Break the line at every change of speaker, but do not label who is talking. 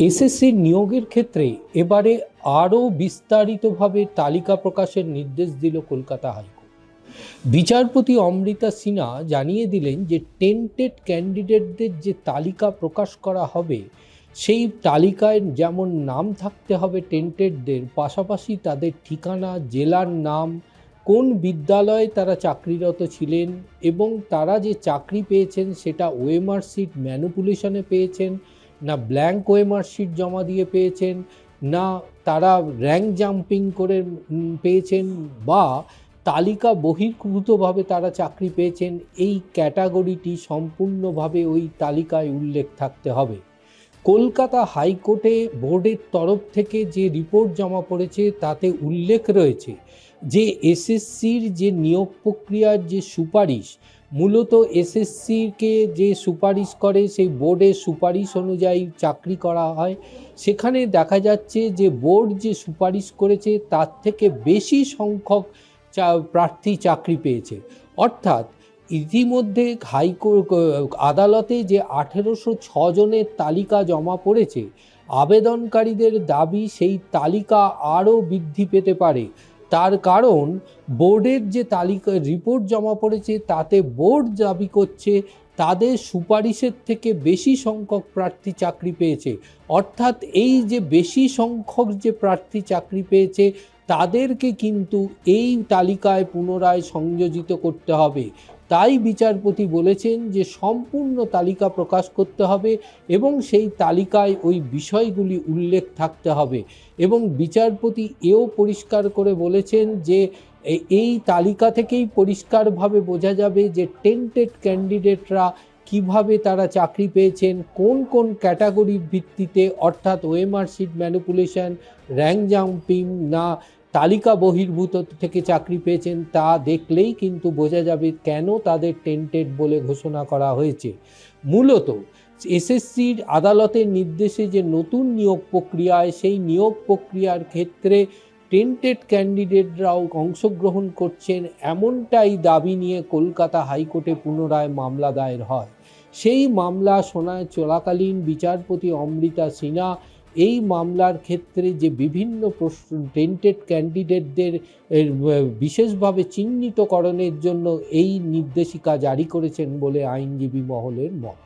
এসএসসির নিয়োগের ক্ষেত্রে এবারে আরও বিস্তারিতভাবে তালিকা প্রকাশের নির্দেশ দিল কলকাতা হাইকোর্ট। বিচারপতি অমৃতা সিনহা জানিয়ে দিলেন যে টেন্টেড ক্যান্ডিডেটদের যে তালিকা প্রকাশ করা হবে সেই তালিকায় যেমন নাম থাকতে হবে টেন্টেডদের, পাশাপাশি তাদের ঠিকানা, জেলার নাম, কোন বিদ্যালয়ে তারা চাকরিরত ছিলেন এবং তারা যে চাকরি পেয়েছেন সেটা ওএমআর শিট ম্যানিপুলেশনে পেয়েছেন না ব্ল্যাঙ্ক ওএমআর শিট জমা দিয়ে পেয়েছেন, না তারা র্যাঙ্ক জাম্পিং করে পেয়েছেন, বা তালিকা বহির্ভূতভাবে তারা চাকরি পেয়েছেন, এই ক্যাটাগরিটি সম্পূর্ণভাবে ওই তালিকায় উল্লেখ থাকতে হবে। কলকাতা হাইকোর্টে বোর্ডের তরফ থেকে যে রিপোর্ট জমা পড়েছে তাতে উল্লেখ রয়েছে যে এসএসসির যে নিয়োগ প্রক্রিয়ার যে সুপারিশ, মূলত এসএসসিকে যে সুপারিশ করে সেই বোর্ডের সুপারিশ অনুযায়ী চাকরি করা হয়। সেখানে দেখা যাচ্ছে যে বোর্ড যে সুপারিশ করেছে তার থেকে বেশি সংখ্যক প্রার্থী চাকরি পেয়েছে। অর্থাৎ ইতিমধ্যে হাইকোর্ট আদালতে যে 1806 জনের তালিকা জমা পড়েছে, আবেদনকারীদের দাবি সেই তালিকা আরও বৃদ্ধি পেতে পারে। তার কারণ বোর্ডের যে তালিকা রিপোর্ট জমা পড়েছে তাতে বোর্ড দাবি করছে তাদের সুপারিশের থেকে বেশি সংখ্যক প্রার্থী চাকরি পেয়েছে। অর্থাৎ এই যে বেশি সংখ্যক যে প্রার্থী চাকরি পেয়েছে তাদেরকে কিন্তু এই তালিকায় পুনরায় সংযোজিত করতে হবে। তাই বিচারপতি বলেছেন যে সম্পূর্ণ তালিকা প্রকাশ করতে হবে এবং সেই তালিকায় ওই বিষয়গুলি উল্লেখ থাকতে হবে। এবং বিচারপতি এও পরিষ্কার করে বলেছেন যে এই তালিকা থেকেই পরিষ্কারভাবে বোঝা যাবে যে টেন্টেড ক্যান্ডিডেটরা কিভাবে তারা চাকরি পেয়েছেন, কোন কোন ক্যাটাগরির ভিত্তিতে, অর্থাৎ OMR sheet manipulation, rank jumping, না তালিকা বহির্ভূত থেকে চাকরি পেয়েছেন, তা দেখলেই কিন্তু বোঝা যাবে কেন তাদের টেন্টেড বলে ঘোষণা করা হয়েছে। মূলত এসএসসির আদালতের নির্দেশে যে নতুন নিয়োগ প্রক্রিয়ায়, সেই নিয়োগ প্রক্রিয়ার ক্ষেত্রে টেন্টেড ক্যান্ডিডেটরাও অংশগ্রহণ করছেন এমনটাই দাবি নিয়ে কলকাতা হাইকোর্টে পুনরায় মামলা দায়ের হয়। সেই মামলা শোনায় চলাকালীন বিচারপতি অমৃতা সিনহা এই মামলার ক্ষেত্রে যে বিভিন্ন টেন্টেড ক্যান্ডিডেটদের বিশেষভাবে চিহ্নিতকরণের জন্য এই নির্দেশিকা জারি করেছেন বলে আইনজীবী মহলের মত।